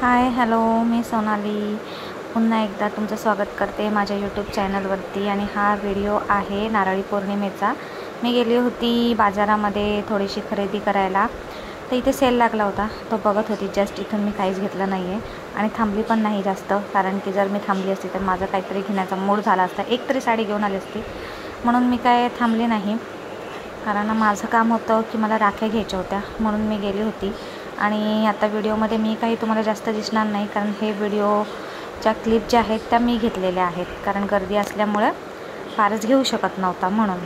Hi hello, मी सोनाली पुन्हा एकदा तुमचं स्वागत करते माझ्या यूट्यूब चॅनलवरती। आणि हा व्हिडिओ आहे नारळी पौर्णिमेचा। मी गेली होती बाजारामध्ये थोडीशी खरेदी करायला, तर इथे सेल लागला होता, तो बघत होती जस्ट। इथून मी काहीच घेतलं नाही आहे आणि थांबली पण नाही जास्त, कारण की जर मी थांबली असती तर माझं काहीतरी घेण्याचा मूड झाला असता, एक तरी साडी घेऊन आली असती, म्हणून मी काय थांबली नाही। कारण माझं काम होतं की मला राख्या घ्यायच्या होत्या, म्हणून मी गेली होती। आणि आता व्हिडिओमध्ये मी काही तुम्हाला जास्त दिसणार नाही, कारण हे व्हिडिओच्या क्लिप ज्या आहेत त्या मी घेतलेल्या आहेत, कारण गर्दी असल्यामुळे फारच घेऊ शकत नव्हता म्हणून।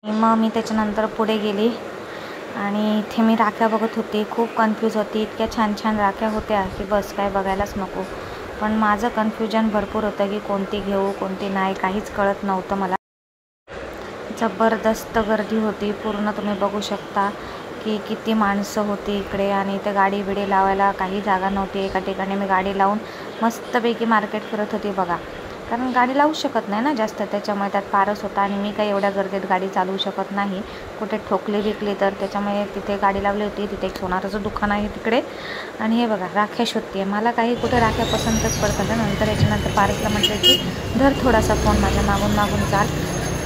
मग मी त्याच्यानंतर पुढे गेली आणि इथे मी राख्या बघत होती, खूप कन्फ्यूज होती। इतक्या छान छान राख्या होत्या की बस काय बघायलाच नको। पण माझं कन्फ्युजन भरपूर होतं की कोणती घेऊ कोणती नाही, काहीच कळत नव्हतं मला। जबरदस्त गर्दी होती पूर्ण, तुम्ही बघू शकता की किती माणसं होती इकडे। आणि इथे गाडी बिडी लावायला काही जागा नव्हती। एका ठिकाणी मी गाडी लावून मस्तपैकी मार्केट फिरत होती बघा, कारण गाडी लावू शकत नाही ना जास्त, त्याच्यामुळे त्यात पारस होता आणि मी काही एवढ्या गर्दीत गाडी चालवू शकत नाही, कुठे ठोकली बिकली तर। त्याच्यामुळे तिथे गाडी लावली होती, तिथे एक सोनाराचं दुकान आहे तिकडे। आणि हे बघा राख्या शोधते, मला काही कुठे राख्या पसंतच पडतात। नंतर याच्यानंतर पारसला म्हटलं की धर थोडासा फोन, माझ्या मागून मागून चाल।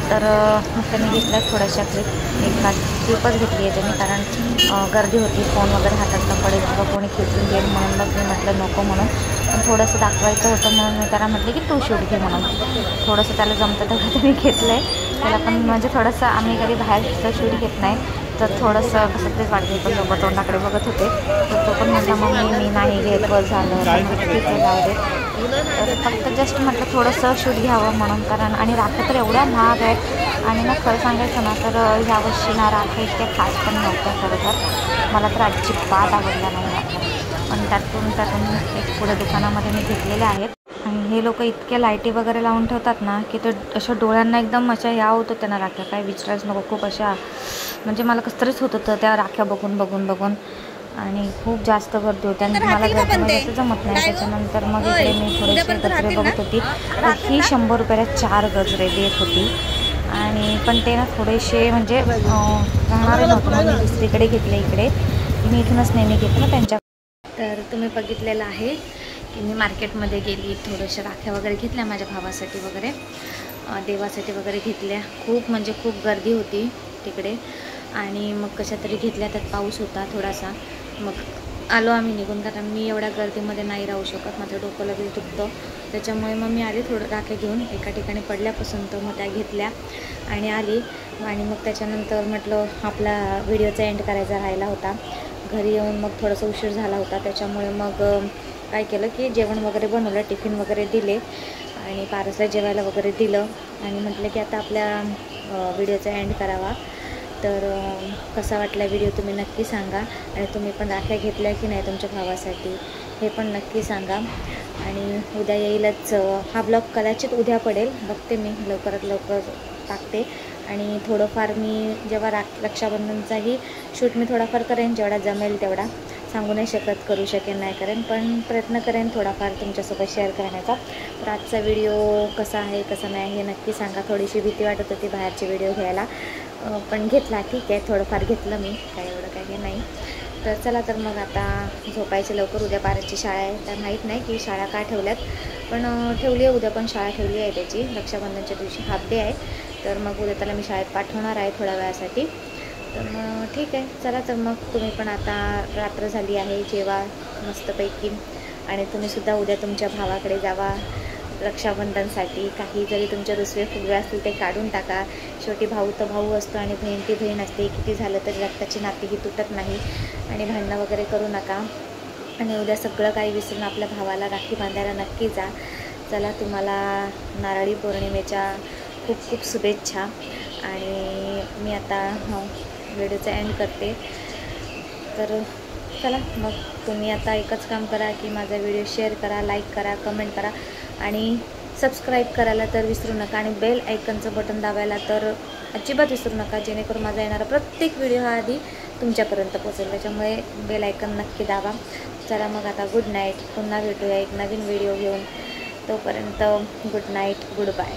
तर मग त्यांनी घेतल्या थोड्याशा क्लिप, एक क्लिपच घेतली आहे त्यांनी, कारण गर्दी होती, फोन वगैरे हातात पडेल किंवा कोणी खेचून घेईल म्हणून। मग मी म्हटलं नको म्हणून, पण थोडंसं दाखवायचं होतं म्हणून मी त्याला म्हटले की तू शूट घे म्हणून। थोडंसं त्याला जमतं तेवढं त्यांनी घेतलं आहे त्याला, पण म्हणजे थोडंसं आम्ही कधी बाहेरचं शूट घेत नाही, तर थोडंसं कसं तरीच वाटते। पण सोबत तोंडाकडे बघत होते, तर तो पण म्हटला मम्मी मी नाही घेत, बस झालं। ठीक आहे जाऊ दे, तर फक्त जस्ट म्हटलं थोडंसं शूट घ्यावं म्हणून। कारण आणि राख्या तर एवढ्या महाग आहेत, आणि ना खरं सांगायचं ना तर ह्यावर्षी ना राख्या इतक्या खास पण नव्हत्या खरं तर, मला तर अजिबात आवडल्या नाही राख्या। पण त्यातून एक पुढे दुकानामध्ये मी घेतलेल्या आहेत। आणि हे लोक इतक्या लाईटी वगैरे लावून ठेवतात ना की ते अशा डोळ्यांना एकदम अशा या होतं त्यांना राख्या, काय विचारायच नको। खूप अशा म्हणजे मला कसं तरीच होत होतं त्या राख्या बघून बघून बघून, आणि खूप जास्त गर्दी होती आणि मला गर्दीमध्ये असं जमत नाही। त्याच्यानंतर मग इकडे मी थोडेसे गजरे बघत होती, ही 100 रुपयाला 4 गजरे देत होती। आणि पण ते ना थोडेसे म्हणजे राहणारे नव्हते, मग मी दुसरीकडे घेतले इकडे, मी इथूनच नेहमी घेते ना त्यांच्या। तर तुम्ही बघितलेलं आहे की मी मार्केटमध्ये गेली, थोड्याशा राख्या वगैरे घेतल्या माझ्या भावासाठी वगैरे, देवासाठी वगैरे घेतल्या। खूप म्हणजे खूप गर्दी होती तिकडे, आणि मग कशा तरी घेतल्या, त्यात पाऊस होता थोडासा। मग आलो आम्ही निघून, कारण मी एवढ्या गर्दीमध्ये नाही राहू शकत, माझं डोकं लगेच दुखतं। त्याच्यामुळे मग मी आले थोडं राख्या घेऊन, एका ठिकाणी पडल्यापासून तर मग त्या घेतल्या आणि आली। आणि मग त्याच्यानंतर म्हटलं आपला व्हिडिओचा एंड करायचा राहिला होता, घरी येऊन मग थोडंसं उशीर झाला होता। त्याच्यामुळे मग काय केलं की जेवण वगैरे बनवलं, टिफिन वगैरे दिले आणि पारसला जेवायला वगैरे दिलं, आणि म्हटलं की आता आपल्या व्हिडिओचा एंड करावा। तर कसा वाटला व्हिडिओ तुम्ही नक्की सांगा, आणि तुम्ही पण राख्या घेतल्या की नाही तुमच्या भावासाठी हे पण नक्की सांगा। आणि उद्या येईलच हा ब्लॉग, कदाचित उद्या पडेल, बघते मी लवकरात लवकर टाकते। आणि थोडंफार मी जेव्हा रक्षाबंधनचाही शूट मी थोडाफार करेन, जेवढा जमेल तेवढा, सांगू नाही शकत करू शकेन नाही करेन, पण प्रयत्न करेन थोडाफार तुमच्यासोबत शेअर करण्याचा। तर आजचा व्हिडिओ कसा आहे कसा नाही हे नक्की सांगा। थोडीशी भीती वाटत होती बाहेरचे व्हिडिओ घ्यायला, पण घेतला, ठीक आहे, थोडंफार घेतलं मी, काय एवढं काही नाही। तर चला, तर मग आता झोपायचे लवकर, उद्या पारसची शाळा आहे। तर माहीत नाही की शाळा का ठेवल्यात, पण ठेवली आहे, उद्या पण शाळा ठेवली आहे त्याची, रक्षाबंधनच्या दिवशी हाफ डे आहे। तर मग उद्या त्याला मी शाळेत पाठवणार आहे थोड्या वेळासाठी। तर मग ठीक आहे, चला तर मग तुम्ही पण आता रात्र झाली आहे, जेवा मस्तपैकी, आणि तुम्हीसुद्धा उद्या तुमच्या भावाकडे जावा रक्षाबंधनसाठी। काही जरी तुमचे रुसवे फुगवे असतील ते काढून टाका, शेवटी भाऊ तर भाऊ असतो आणि बहीण ती बहीण असते, किती झालं तरी रक्ताची नाती ही तुटत नाही, आणि भांडणं वगैरे करू नका। आणि उद्या सगळं काही विसरून आपल्या भावाला राखी बांधायला नक्की जा। चला, तुम्हाला नारळी पौर्णिमेच्या खूप खूप शुभेच्छा। आणि मी आता व्हिडिओचा एंड करते। तर चला, मग तुम्ही आता एकच काम करा की माझा व्हिडिओ शेअर करा, लाईक करा, कमेंट करा, आणि सबस्क्राईब करायला तर विसरू नका, आणि बेल आयकनचं बटन दाबायला तर अजिबात विसरू नका, जेणेकरून माझा येणारा प्रत्येक व्हिडिओ हा आधी तुमच्यापर्यंत पोहोचेल। त्याच्यामुळे बेल आयकन नक्की दाबा। चला मग आता गुड नाईट, पुन्हा भेटूया एक नवीन व्हिडिओ घेऊन, तोपर्यंत गुड नाईट, गुड बाय।